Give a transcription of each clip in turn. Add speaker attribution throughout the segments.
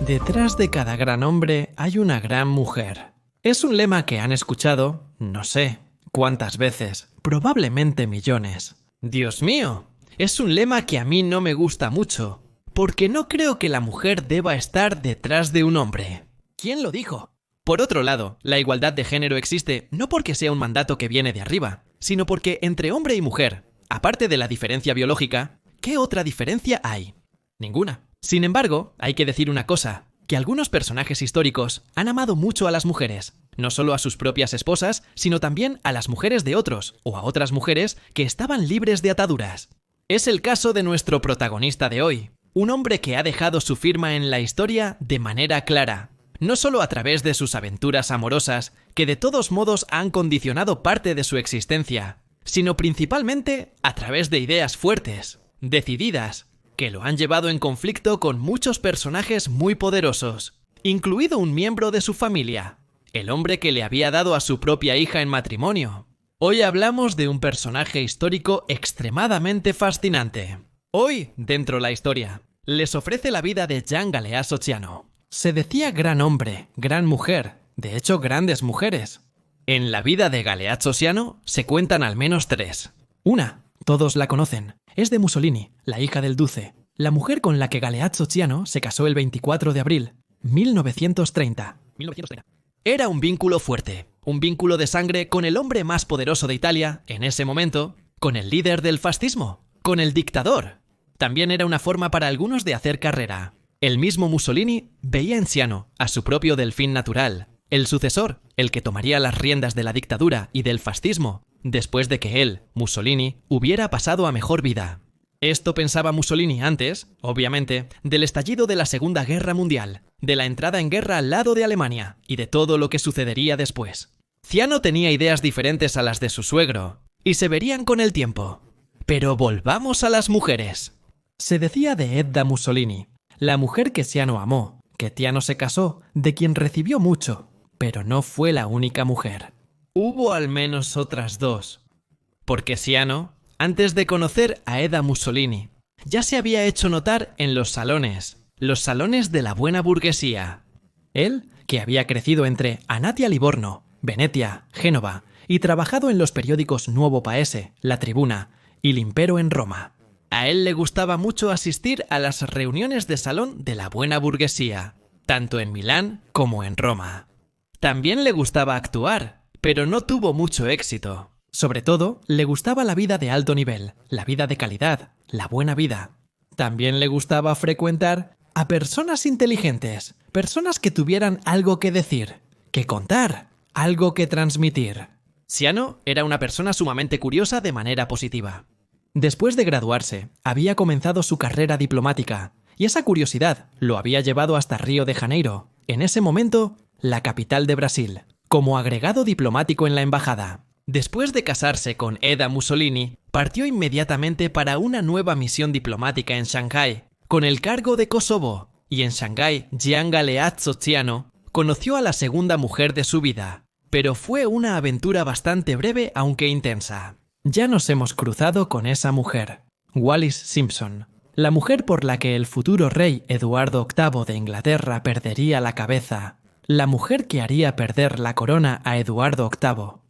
Speaker 1: Detrás de cada gran hombre hay una gran mujer. Es un lema que han escuchado, no sé, cuántas veces, probablemente millones. Dios mío, es un lema que a mí no me gusta mucho, porque no creo que la mujer deba estar detrás de un hombre. ¿Quién lo dijo? Por otro lado, la igualdad de género existe no porque sea un mandato que viene de arriba, sino porque entre hombre y mujer, aparte de la diferencia biológica, ¿qué otra diferencia hay? Ninguna. Sin embargo, hay que decir una cosa, que algunos personajes históricos han amado mucho a las mujeres, no solo a sus propias esposas, sino también a las mujeres de otros, o a otras mujeres que estaban libres de ataduras. Es el caso de nuestro protagonista de hoy, un hombre que ha dejado su firma en la historia de manera clara, no solo a través de sus aventuras amorosas, que de todos modos han condicionado parte de su existencia, sino principalmente a través de ideas fuertes, decididas, que lo han llevado en conflicto con muchos personajes muy poderosos, incluido un miembro de su familia, el hombre que le había dado a su propia hija en matrimonio. Hoy hablamos de un personaje histórico extremadamente fascinante. Hoy, dentro la historia, les ofrece la vida de Jean Galeazzo Ciano. Se decía gran hombre, gran mujer, de hecho grandes mujeres. En la vida de Galeazzo Ciano se cuentan al menos tres. Una, todos la conocen, es de Mussolini, la hija del Duce, la mujer con la que Galeazzo Ciano se casó el 24 de abril, 1930. Era un vínculo fuerte, un vínculo de sangre con el hombre más poderoso de Italia, en ese momento, con el líder del fascismo, con el dictador. También era una forma para algunos de hacer carrera. El mismo Mussolini veía en Ciano a su propio delfín natural, el sucesor, el que tomaría las riendas de la dictadura y del fascismo, después de que él, Mussolini, hubiera pasado a mejor vida. Esto pensaba Mussolini antes, obviamente, del estallido de la Segunda Guerra Mundial, de la entrada en guerra al lado de Alemania y de todo lo que sucedería después. Ciano tenía ideas diferentes a las de su suegro, y se verían con el tiempo. Pero volvamos a las mujeres. Se decía de Edda Mussolini, la mujer que Ciano amó, que Ciano se casó, de quien recibió mucho, pero no fue la única mujer. Hubo al menos otras dos. Porque Ciano, antes de conocer a Edda Mussolini, ya se había hecho notar en los salones de la buena burguesía. Él, que había crecido entre Anatia Livorno, Venecia, Génova, y trabajado en los periódicos Nuovo Paese, La Tribuna y L'Impero en Roma. A él le gustaba mucho asistir a las reuniones de salón de la buena burguesía, tanto en Milán como en Roma. También le gustaba actuar, pero no tuvo mucho éxito. Sobre todo, le gustaba la vida de alto nivel, la vida de calidad, la buena vida. También le gustaba frecuentar a personas inteligentes, personas que tuvieran algo que decir, que contar, algo que transmitir. Ciano era una persona sumamente curiosa de manera positiva. Después de graduarse, había comenzado su carrera diplomática, y esa curiosidad lo había llevado hasta Río de Janeiro, en ese momento, la capital de Brasil, como agregado diplomático en la embajada. Después de casarse con Edda Mussolini, partió inmediatamente para una nueva misión diplomática en Shanghái, con el cargo de Kosovo, y en Shanghái, Jean Galeazzo Ciano conoció a la segunda mujer de su vida, pero fue una aventura bastante breve aunque intensa. Ya nos hemos cruzado con esa mujer, Wallis Simpson, la mujer por la que el futuro rey Eduardo VIII de Inglaterra perdería la cabeza, la mujer que haría perder la corona a Eduardo VIII,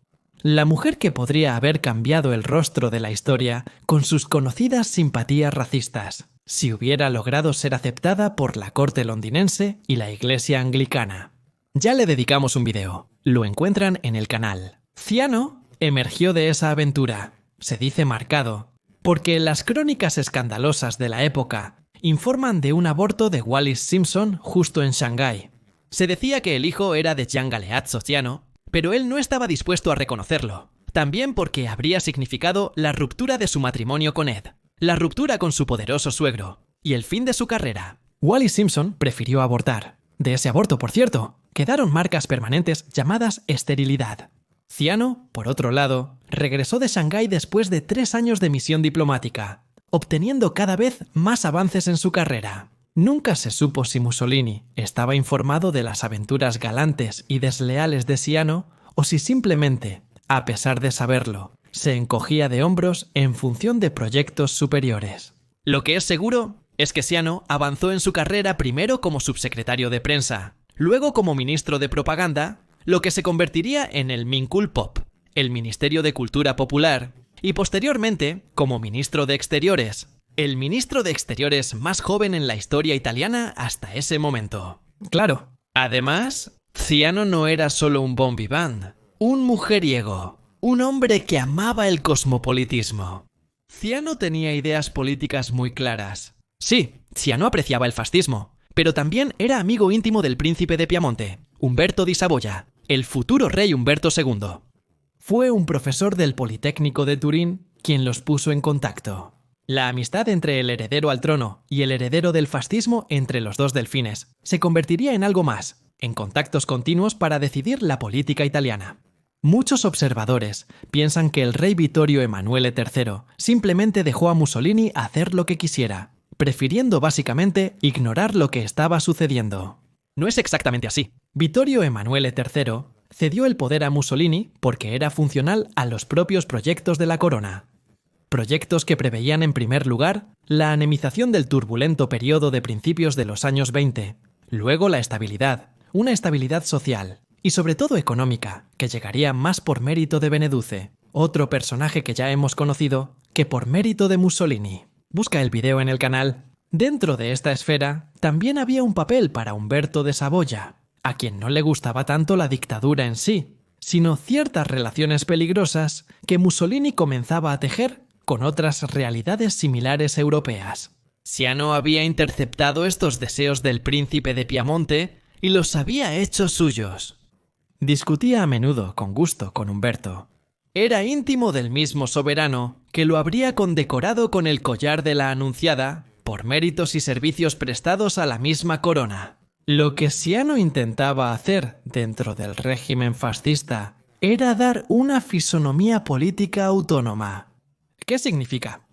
Speaker 1: la mujer que podría haber cambiado el rostro de la historia con sus conocidas simpatías racistas, si hubiera logrado ser aceptada por la corte londinense y la iglesia anglicana. Ya le dedicamos un video, lo encuentran en el canal. Ciano emergió de esa aventura, se dice marcado, porque las crónicas escandalosas de la época informan de un aborto de Wallis Simpson justo en Shanghái. Se decía que el hijo era de Jean Galeazzo Ciano, pero él no estaba dispuesto a reconocerlo, también porque habría significado la ruptura de su matrimonio con Ed, la ruptura con su poderoso suegro, y el fin de su carrera. Wallis Simpson prefirió abortar. De ese aborto, por cierto, quedaron marcas permanentes llamadas esterilidad. Ciano, por otro lado, regresó de Shanghái después de 3 años de misión diplomática, obteniendo cada vez más avances en su carrera. Nunca se supo si Mussolini estaba informado de las aventuras galantes y desleales de Ciano o si simplemente, a pesar de saberlo, se encogía de hombros en función de proyectos superiores. Lo que es seguro es que Ciano avanzó en su carrera primero como subsecretario de prensa, luego como ministro de propaganda, lo que se convertiría en el Minkulpop, el Ministerio de Cultura Popular, y posteriormente como ministro de Exteriores, el ministro de Exteriores más joven en la historia italiana hasta ese momento. Claro. Además, Ciano no era solo un bon vivant, un mujeriego, un hombre que amaba el cosmopolitismo. Ciano tenía ideas políticas muy claras. Sí, Ciano apreciaba el fascismo, pero también era amigo íntimo del príncipe de Piamonte, Umberto di Saboya, el futuro rey Humberto II. Fue un profesor del Politécnico de Turín quien los puso en contacto. La amistad entre el heredero al trono y el heredero del fascismo entre los dos delfines se convertiría en algo más, en contactos continuos para decidir la política italiana. Muchos observadores piensan que el rey Vittorio Emanuele III simplemente dejó a Mussolini hacer lo que quisiera, prefiriendo básicamente ignorar lo que estaba sucediendo. No es exactamente así. Vittorio Emanuele III cedió el poder a Mussolini porque era funcional a los propios proyectos de la corona. Proyectos que preveían en primer lugar la anemización del turbulento periodo de principios de los años 20, luego la estabilidad, una estabilidad social y sobre todo económica, que llegaría más por mérito de Beneduce, otro personaje que ya hemos conocido, que por mérito de Mussolini. Busca el video en el canal. Dentro de esta esfera también había un papel para Umberto de Saboya, a quien no le gustaba tanto la dictadura en sí, sino ciertas relaciones peligrosas que Mussolini comenzaba a tejer con otras realidades similares europeas. Ciano había interceptado estos deseos del príncipe de Piamonte y los había hecho suyos. Discutía a menudo, con gusto, con Umberto. Era íntimo del mismo soberano, que lo habría condecorado con el collar de la Anunciada por méritos y servicios prestados a la misma corona. Lo que Ciano intentaba hacer dentro del régimen fascista era dar una fisonomía política autónoma. ¿Qué significa?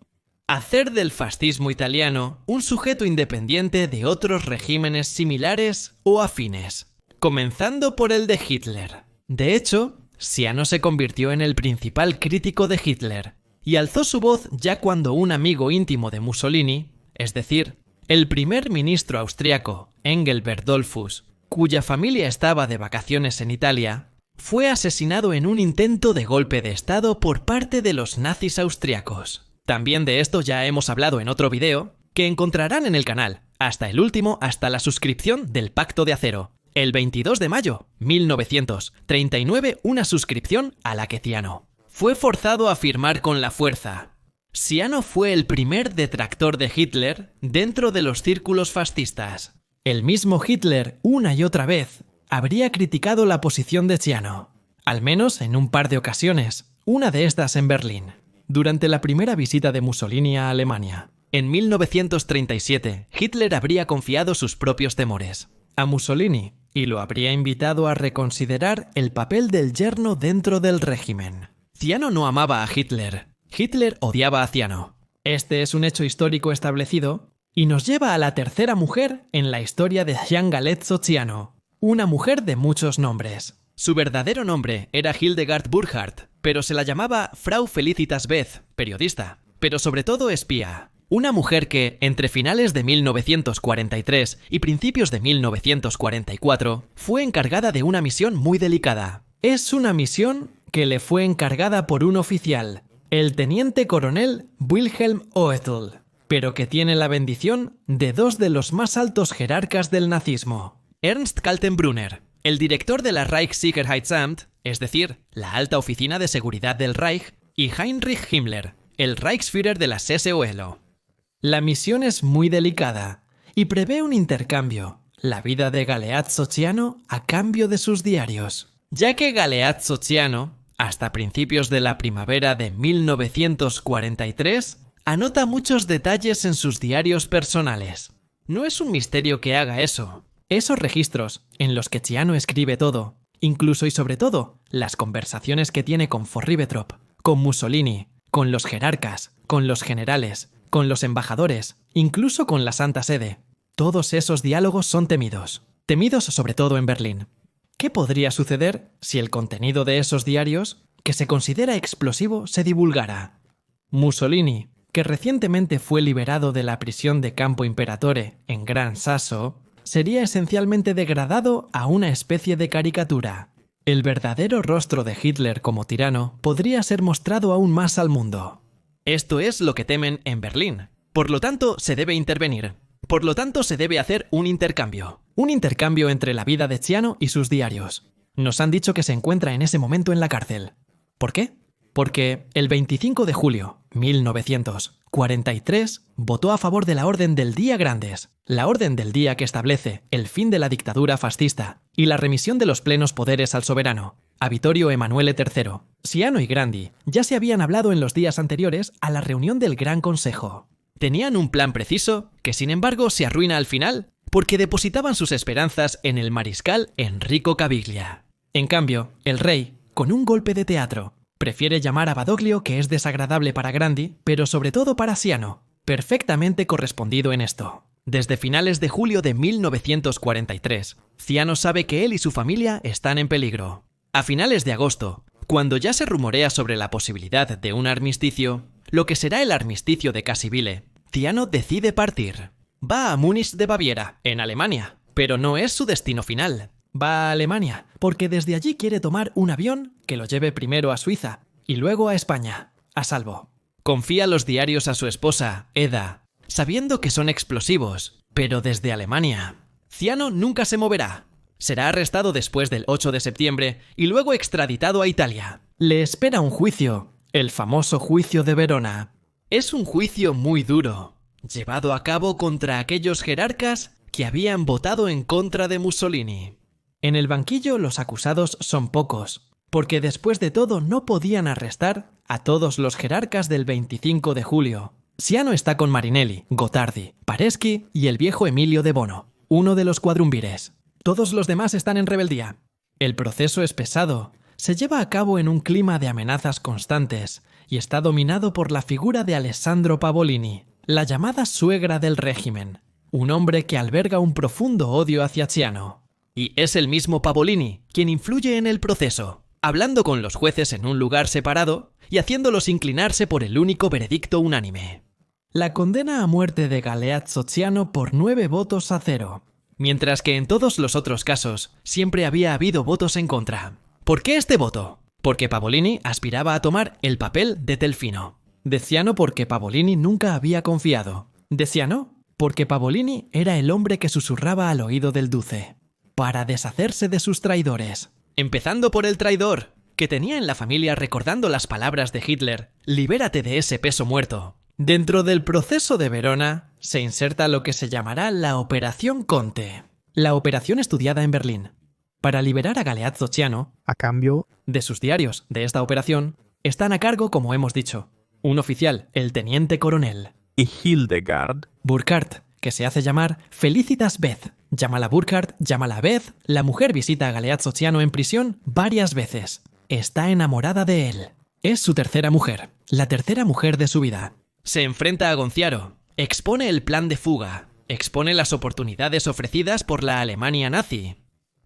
Speaker 1: Hacer del fascismo italiano un sujeto independiente de otros regímenes similares o afines, comenzando por el de Hitler. De hecho, Ciano se convirtió en el principal crítico de Hitler y alzó su voz ya cuando un amigo íntimo de Mussolini, es decir, el primer ministro austriaco Engelbert Dollfuss, cuya familia estaba de vacaciones en Italia, fue asesinado en un intento de golpe de estado por parte de los nazis austriacos. También de esto ya hemos hablado en otro video, que encontrarán en el canal, hasta el último, hasta la suscripción del Pacto de Acero. El 22 de mayo, 1939, una suscripción a la que Ciano fue forzado a firmar con la fuerza. Ciano fue el primer detractor de Hitler dentro de los círculos fascistas. El mismo Hitler, una y otra vez, habría criticado la posición de Ciano, al menos en un par de ocasiones, una de estas en Berlín, durante la primera visita de Mussolini a Alemania. En 1937, Hitler habría confiado sus propios temores a Mussolini y lo habría invitado a reconsiderar el papel del yerno dentro del régimen. Ciano no amaba a Hitler. Hitler odiaba a Ciano. Este es un hecho histórico establecido y nos lleva a la tercera mujer en la historia de Gian Galeazzo Ciano, una mujer de muchos nombres. Su verdadero nombre era Hildegard Burkhardt, pero se la llamaba Frau Felicitas Beth, periodista, pero sobre todo espía. Una mujer que, entre finales de 1943 y principios de 1944, fue encargada de una misión muy delicada. Es una misión que le fue encargada por un oficial, el teniente coronel Wilhelm Oethel, pero que tiene la bendición de dos de los más altos jerarcas del nazismo. Ernst Kaltenbrunner, el director de la Reichssicherheitsamt, es decir, la alta oficina de seguridad del Reich, y Heinrich Himmler, el Reichsführer de la SOLO. La misión es muy delicada y prevé un intercambio, la vida de Galeazzo Ciano a cambio de sus diarios, ya que Galeazzo Ciano, hasta principios de la primavera de 1943, anota muchos detalles en sus diarios personales. No es un misterio que haga eso. Esos registros, en los que Ciano escribe todo, incluso y sobre todo, las conversaciones que tiene con von Ribbentrop, con Mussolini, con los jerarcas, con los generales, con los embajadores, incluso con la Santa Sede. Todos esos diálogos son temidos. Temidos sobre todo en Berlín. ¿Qué podría suceder si el contenido de esos diarios, que se considera explosivo, se divulgara? Mussolini, que recientemente fue liberado de la prisión de Campo Imperatore en Gran Sasso, sería esencialmente degradado a una especie de caricatura. El verdadero rostro de Hitler como tirano podría ser mostrado aún más al mundo. Esto es lo que temen en Berlín. Por lo tanto, se debe intervenir. Por lo tanto, se debe hacer un intercambio. Un intercambio entre la vida de Ciano y sus diarios. Nos han dicho que se encuentra en ese momento en la cárcel. ¿Por qué? Porque el 25 de julio de 1943 votó a favor de la Orden del Día Grandes, la Orden del Día que establece el fin de la dictadura fascista y la remisión de los plenos poderes al soberano, a Vittorio Emanuele III. Ciano y Grandi ya se habían hablado en los días anteriores a la reunión del Gran Consejo. Tenían un plan preciso que, sin embargo, se arruina al final porque depositaban sus esperanzas en el mariscal Enrico Caviglia. En cambio, el rey, con un golpe de teatro, prefiere llamar a Badoglio, que es desagradable para Grandi, pero sobre todo para Ciano, perfectamente correspondido en esto. Desde finales de julio de 1943, Ciano sabe que él y su familia están en peligro. A finales de agosto, cuando ya se rumorea sobre la posibilidad de un armisticio, lo que será el armisticio de Cassiville, Ciano decide partir. Va a Múnich de Baviera, en Alemania, pero no es su destino final. Va a Alemania, porque desde allí quiere tomar un avión que lo lleve primero a Suiza y luego a España, a salvo. Confía los diarios a su esposa, Edda, sabiendo que son explosivos, pero desde Alemania. Ciano nunca se moverá. Será arrestado después del 8 de septiembre y luego extraditado a Italia. Le espera un juicio, el famoso juicio de Verona. Es un juicio muy duro, llevado a cabo contra aquellos jerarcas que habían votado en contra de Mussolini. En el banquillo los acusados son pocos, porque después de todo no podían arrestar a todos los jerarcas del 25 de julio. Ciano está con Marinelli, Gottardi, Pareschi y el viejo Emilio de Bono, uno de los cuadrumvires. Todos los demás están en rebeldía. El proceso es pesado, se lleva a cabo en un clima de amenazas constantes y está dominado por la figura de Alessandro Pavolini, la llamada suegra del régimen, un hombre que alberga un profundo odio hacia Ciano. Y es el mismo Pavolini quien influye en el proceso, hablando con los jueces en un lugar separado y haciéndolos inclinarse por el único veredicto unánime. La condena a muerte de Galeazzo Ciano por 9 votos a 0, mientras que en todos los otros casos siempre había habido votos en contra. ¿Por qué este voto? Porque Pavolini aspiraba a tomar el papel de Delfino. De Ciano porque Pavolini nunca había confiado. De Ciano porque Pavolini era el hombre que susurraba al oído del Duce, para deshacerse de sus traidores. Empezando por el traidor, que tenía en la familia recordando las palabras de Hitler: «Libérate de ese peso muerto». Dentro del proceso de Verona se inserta lo que se llamará la Operación Conte, la operación estudiada en Berlín. Para liberar a Galeazzo Ciano,
Speaker 2: A cambio,
Speaker 1: de sus diarios de esta operación, están a cargo, como hemos dicho, un oficial, el teniente coronel,
Speaker 2: y Hildegard,
Speaker 1: Burkhardt, que se hace llamar Felicitas Beth. Llámala Burkhardt, llámala Beth, la mujer visita a Galeazzo Ciano en prisión varias veces. Está enamorada de él. Es su tercera mujer, la tercera mujer de su vida. Se enfrenta a Gonciaro, expone el plan de fuga, expone las oportunidades ofrecidas por la Alemania nazi.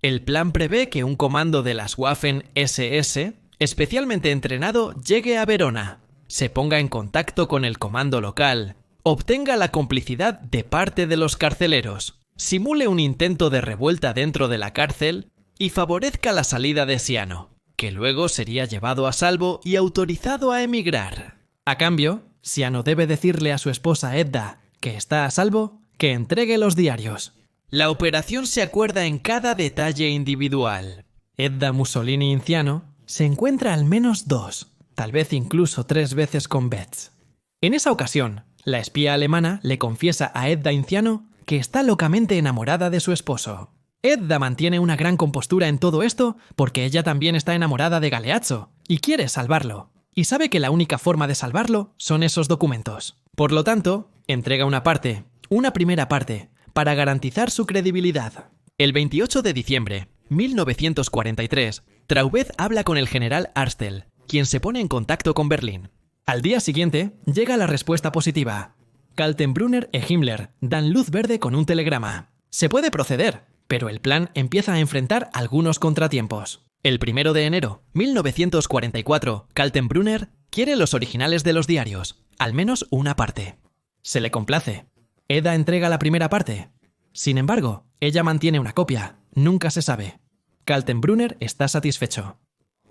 Speaker 1: El plan prevé que un comando de las Waffen-SS, especialmente entrenado, llegue a Verona, se ponga en contacto con el comando local, obtenga la complicidad de parte de los carceleros, simule un intento de revuelta dentro de la cárcel y favorezca la salida de Ciano, que luego sería llevado a salvo y autorizado a emigrar. A cambio, Ciano debe decirle a su esposa Edda, que está a salvo, que entregue los diarios. La operación se acuerda en cada detalle individual. Edda Mussolini y Ciano se encuentra al menos 2, tal vez incluso 3 veces con Betz. En esa ocasión, la espía alemana le confiesa a Edda Ciano que está locamente enamorada de su esposo. Edda mantiene una gran compostura en todo esto porque ella también está enamorada de Galeazzo y quiere salvarlo. Y sabe que la única forma de salvarlo son esos documentos. Por lo tanto, entrega una primera parte, para garantizar su credibilidad. El 28 de diciembre de 1943, Traubez habla con el general Arstel, quien se pone en contacto con Berlín. Al día siguiente, llega la respuesta positiva. Kaltenbrunner e Himmler dan luz verde con un telegrama. Se puede proceder, pero el plan empieza a enfrentar algunos contratiempos. El 1 de enero de 1944, Kaltenbrunner quiere los originales de los diarios, al menos una parte. Se le complace. Edda entrega la primera parte. Sin embargo, ella mantiene una copia. Nunca se sabe. Kaltenbrunner está satisfecho.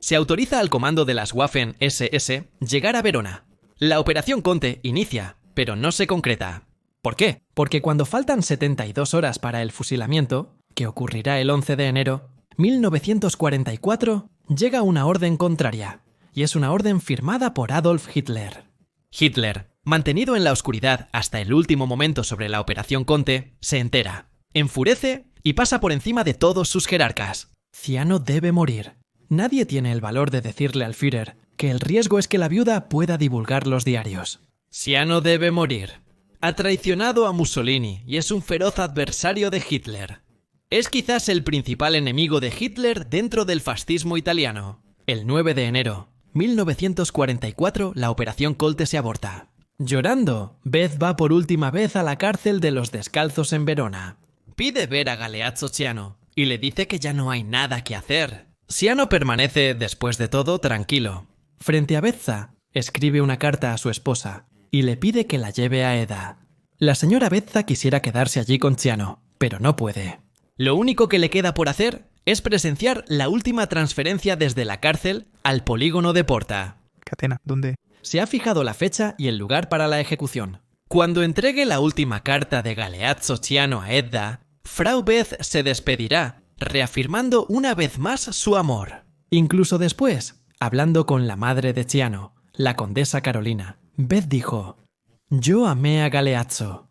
Speaker 1: Se autoriza al comando de las Waffen SS llegar a Verona. La Operación Conte inicia, pero no se concreta. ¿Por qué? Porque cuando faltan 72 horas para el fusilamiento, que ocurrirá el 11 de enero, 1944, llega una orden contraria, y es una orden firmada por Adolf Hitler. Hitler, mantenido en la oscuridad hasta el último momento sobre la Operación Conte, se entera, enfurece y pasa por encima de todos sus jerarcas. Ciano debe morir. Nadie tiene el valor de decirle al Führer que el riesgo es que la viuda pueda divulgar los diarios. Ciano debe morir. Ha traicionado a Mussolini y es un feroz adversario de Hitler. Es quizás el principal enemigo de Hitler dentro del fascismo italiano. El 9 de enero, 1944, la Operación Colte se aborta. Llorando, Beth va por última vez a la cárcel de los descalzos en Verona. Pide ver a Galeazzo Ciano y le dice que ya no hay nada que hacer. Ciano permanece, después de todo, tranquilo. Frente a Bezza, escribe una carta a su esposa y le pide que la lleve a Edda. La señora Bezza quisiera quedarse allí con Ciano, pero no puede. Lo único que le queda por hacer es presenciar la última transferencia desde la cárcel al polígono de Porta.
Speaker 2: Catena, ¿dónde?
Speaker 1: Se ha fijado la fecha y el lugar para la ejecución. Cuando entregue la última carta de Galeazzo Ciano a Edda, Frau Beth se despedirá, reafirmando una vez más su amor. Incluso después, hablando con la madre de Ciano, la condesa Carolina, Beth dijo: «Yo amé a Galeazzo,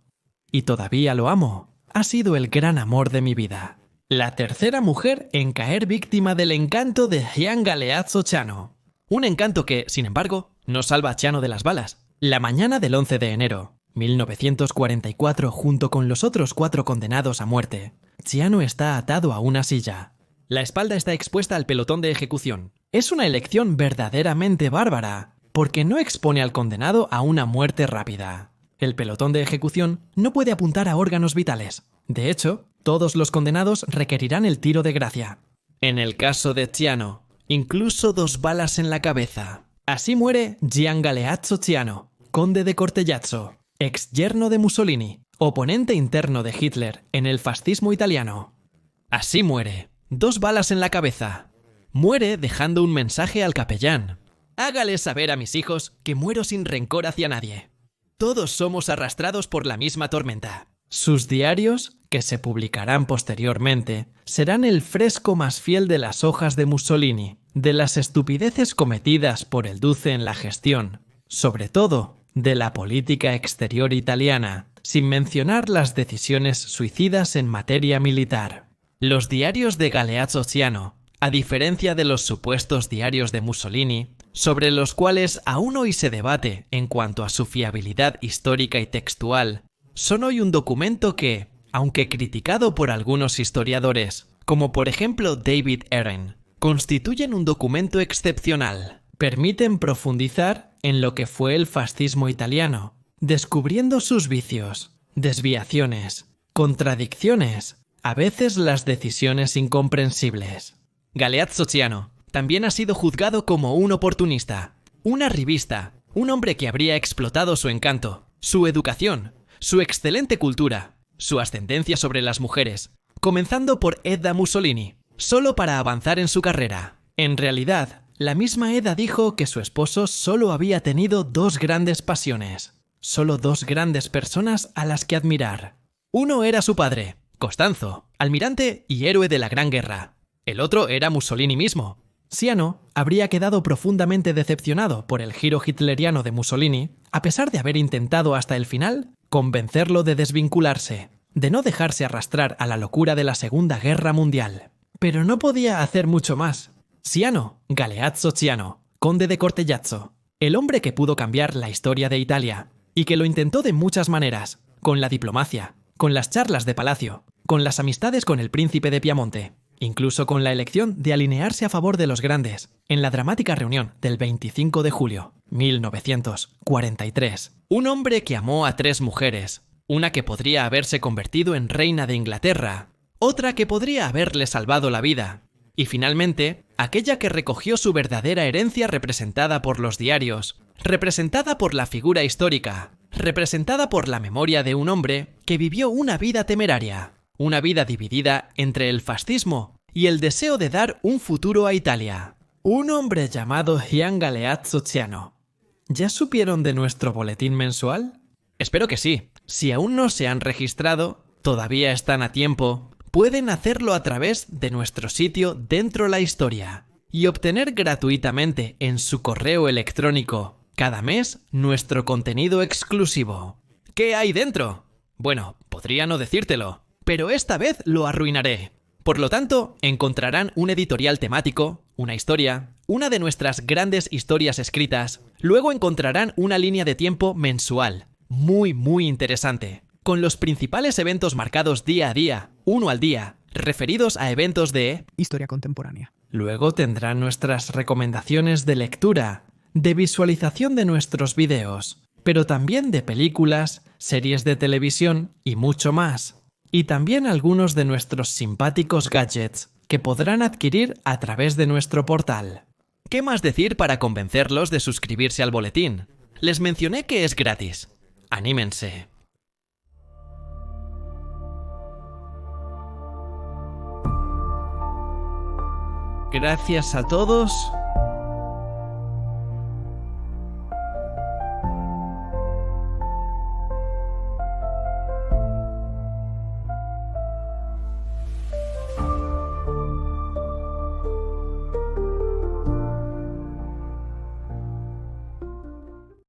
Speaker 1: y todavía lo amo. Ha sido el gran amor de mi vida». La tercera mujer en caer víctima del encanto de Gian Galeazzo Ciano. Un encanto que, sin embargo, no salva a Ciano de las balas. La mañana del 11 de enero, 1944, junto con los otros 4 condenados a muerte, Ciano está atado a una silla. La espalda está expuesta al pelotón de ejecución. Es una elección verdaderamente bárbara, porque no expone al condenado a una muerte rápida. El pelotón de ejecución no puede apuntar a órganos vitales. De hecho, todos los condenados requerirán el tiro de gracia. En el caso de Ciano, incluso 2 balas en la cabeza. Así muere Gian Galeazzo Ciano, conde de Cortellazzo, ex yerno de Mussolini, oponente interno de Hitler en el fascismo italiano. Así muere, 2 balas en la cabeza. Muere dejando un mensaje al capellán. Hágale saber a mis hijos que muero sin rencor hacia nadie. Todos somos arrastrados por la misma tormenta. Sus diarios, que se publicarán posteriormente, serán el fresco más fiel de las hojas de Mussolini, de las estupideces cometidas por el Duce en la gestión, sobre todo de la política exterior italiana, sin mencionar las decisiones suicidas en materia militar. Los diarios de Galeazzo Ciano, a diferencia de los supuestos diarios de Mussolini, sobre los cuales aún hoy se debate en cuanto a su fiabilidad histórica y textual, son hoy un documento que, aunque criticado por algunos historiadores, como por ejemplo David Aaron, constituyen un documento excepcional. Permiten profundizar en lo que fue el fascismo italiano, descubriendo sus vicios, desviaciones, contradicciones, a veces las decisiones incomprensibles. Galeazzo Ciano también ha sido juzgado como un oportunista, un arribista, un hombre que habría explotado su encanto, su educación, su excelente cultura, su ascendencia sobre las mujeres, comenzando por Edda Mussolini, solo para avanzar en su carrera. En realidad, la misma Edda dijo que su esposo solo había tenido 2 grandes pasiones, solo 2 grandes personas a las que admirar. Uno era su padre, Costanzo, almirante y héroe de la Gran Guerra. El otro era Mussolini mismo. Ciano habría quedado profundamente decepcionado por el giro hitleriano de Mussolini, a pesar de haber intentado hasta el final convencerlo de desvincularse, de no dejarse arrastrar a la locura de la Segunda Guerra Mundial. Pero no podía hacer mucho más. Ciano, Galeazzo Ciano, conde de Cortellazzo, el hombre que pudo cambiar la historia de Italia, y que lo intentó de muchas maneras, con la diplomacia, con las charlas de palacio, con las amistades con el príncipe de Piamonte, incluso con la elección de alinearse a favor de los grandes, en la dramática reunión del 25 de julio, 1943. Un hombre que amó a 3 mujeres, una que podría haberse convertido en reina de Inglaterra, otra que podría haberle salvado la vida, y finalmente, aquella que recogió su verdadera herencia representada por los diarios, representada por la figura histórica, representada por la memoria de un hombre que vivió una vida temeraria, una vida dividida entre el fascismo y el deseo de dar un futuro a Italia. Un hombre llamado Gian Galeazzo Ciano. ¿Ya supieron de nuestro boletín mensual? Espero que sí. Si aún no se han registrado, todavía están a tiempo. Pueden hacerlo a través de nuestro sitio Dentro la Historia y obtener gratuitamente en su correo electrónico cada mes nuestro contenido exclusivo. ¿Qué hay dentro? Bueno, podría no decírtelo, pero esta vez lo arruinaré. Por lo tanto, encontrarán un editorial temático, una historia, una de nuestras grandes historias escritas. Luego encontrarán una línea de tiempo mensual, muy interesante, con los principales eventos marcados día a día, uno al día, referidos a eventos de
Speaker 2: historia contemporánea.
Speaker 1: Luego tendrán nuestras recomendaciones de lectura, de visualización de nuestros vídeos, pero también de películas, series de televisión y mucho más. Y también algunos de nuestros simpáticos gadgets que podrán adquirir a través de nuestro portal. ¿Qué más decir para convencerlos de suscribirse al boletín? Les mencioné que es gratis. ¡Anímense! Gracias a todos